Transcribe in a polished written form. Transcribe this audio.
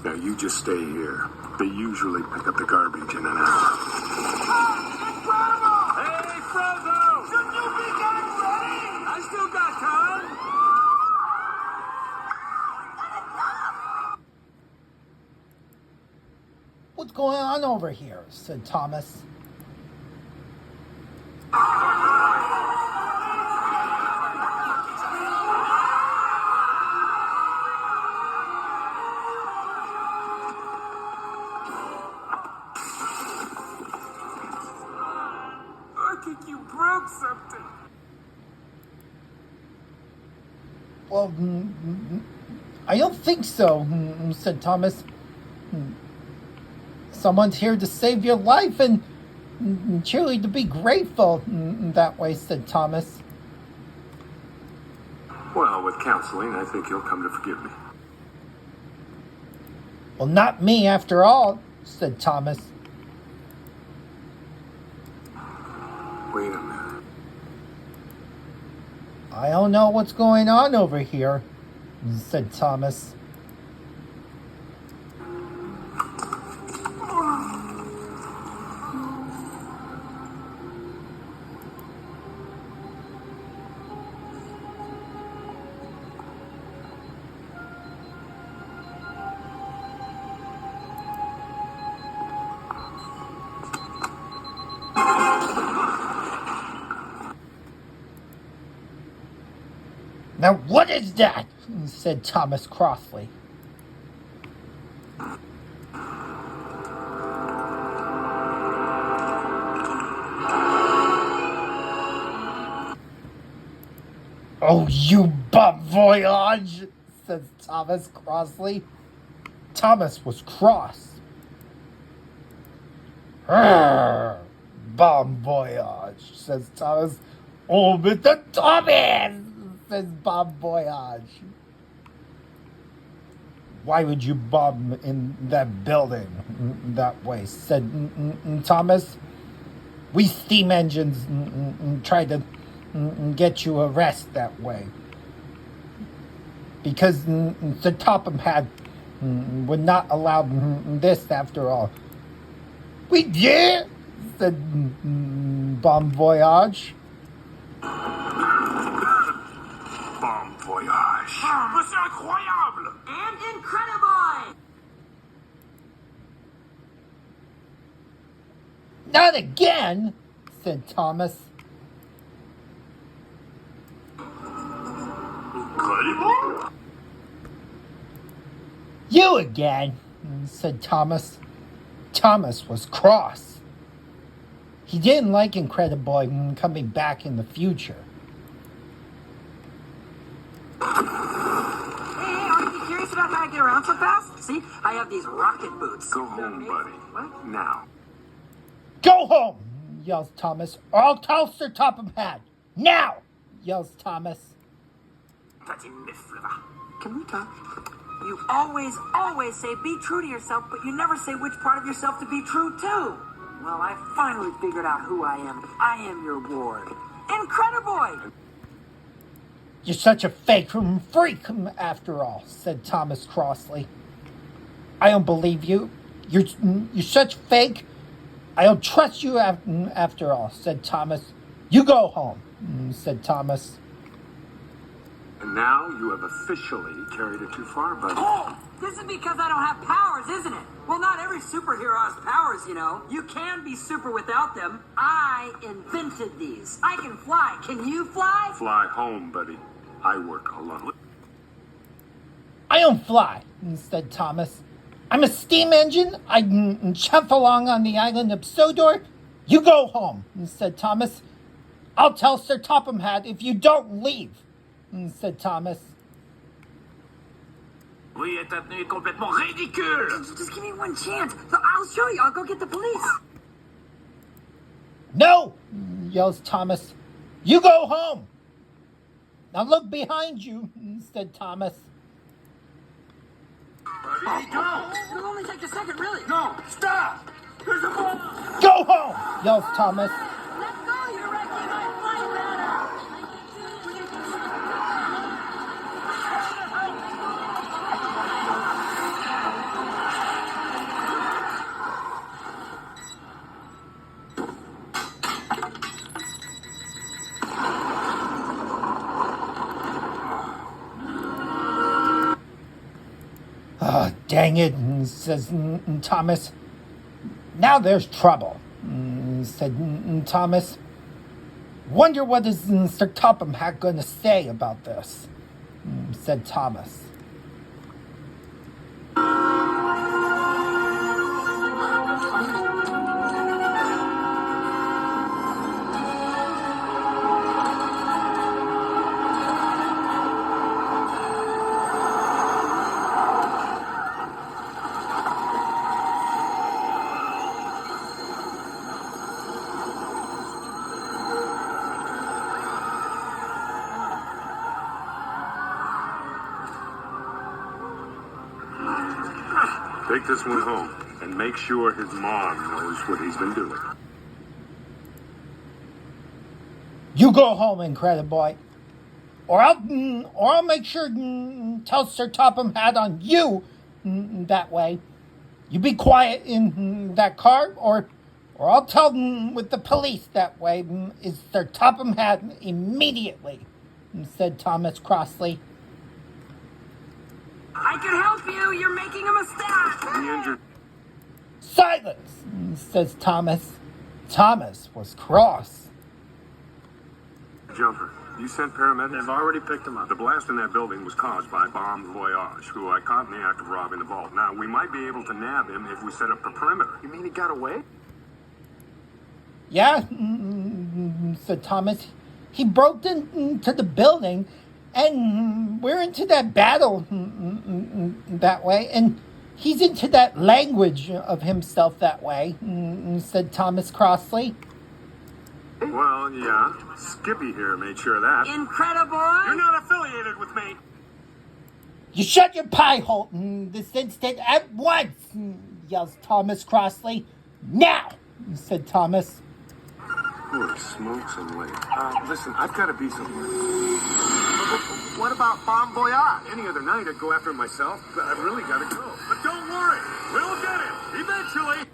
Now you just stay here. They usually pick up the garbage in an hour. Incredible! Hey, Frozo! Shouldn't you be getting ready? I still got time. What's going on over here? Said Thomas. I think you broke something. Well, I don't think so, said Thomas. Someone's here to save your life and truly to be grateful that way, said Thomas. Well, with counseling, I think you'll come to forgive me. Well, not me after all, said Thomas. Wait a minute. I don't know what's going on over here, said Thomas. Now what is that? Said Thomas crossly. Oh, you bum voyage, says Thomas crossly. Thomas was cross. Bon voyage, says Thomas. Oh, Mr. Thomas, says Bon voyage. Why would you bomb in that building that way, said Thomas. We steam engines tried to get you arrested that way. Because the Topham had would not allow this after all. We did, said Bon voyage. Bon voyage. C'est incroyable! And Incrediboy! Not again, said Thomas. Incredible? You again, said Thomas. Thomas was cross. He didn't like Incrediboy coming back in the future. Hey, aren't you curious about how I get around so fast? See, I have these rocket boots. Go home, buddy. What? Now. Go home, yells Thomas, or I'll tell Sir Topham Hatt. Now, yells Thomas. Can we talk? You always say be true to yourself, but you never say which part of yourself to be true to. Well, I finally figured out who I am. I am your ward. Incrediboy! You're such a fake freak, after all, said Thomas crossly. I don't believe you. You're such fake. I don't trust you after all, said Thomas. You go home, said Thomas. And now you have officially carried it too far, buddy. Oh, this is because I don't have powers, isn't it? Well, not every superhero has powers, you know. You can be super without them. I invented these. I can fly. Can you fly? Fly home, buddy. I work alone. I don't fly, said Thomas. I'm a steam engine. I chuff along on the island of Sodor. You go home, said Thomas. I'll tell Sir Topham Hatt if you don't leave, said Thomas. Oui, ta tenue est complètement ridicule! Just give me one chance. I'll show you. I'll go get the police. No, yells Thomas. You go home. Now look behind you, said Thomas. Buddy, go! It'll only take a second, really. No, stop! There's a ball! Go home, yells Thomas. Let go. You're wrecking my flight radar. Oh, dang it, says Thomas. Now there's trouble, said Thomas. Wonder what is Sir Topham Hatt going to say about this, said Thomas. Take this one home and make sure his mom knows what he's been doing. You go home, Incrediboy, or I'll make sure tell Sir Topham Hatt on you that way. You be quiet in that car, or I'll tell with the police that way. Is Sir Topham Hatt immediately, said Thomas crossly. I can help you. You're making a mistake. The injured. Silence, says Thomas. Thomas was cross. Jumper, you sent paramedics? They've already picked him up. The blast in that building was caused by bomb Voyage, who I caught in the act of robbing the vault. Now, we might be able to nab him if we set up the perimeter. You mean he got away? Yeah, said Thomas. He broke into the building, and we're into that battle that way, and he's into that language of himself that way, said Thomas crossly. Well, yeah. Skippy here made sure of that. Incrediboy. You're not affiliated with me. You shut your pie hole this instant at once, yells Thomas crossly. Now, said Thomas. Holy smokes and late. Listen, I've got to be somewhere. What about Bomb Voyage? Any other night I'd go after him myself, but I've really got to go. But don't worry, we'll get him eventually.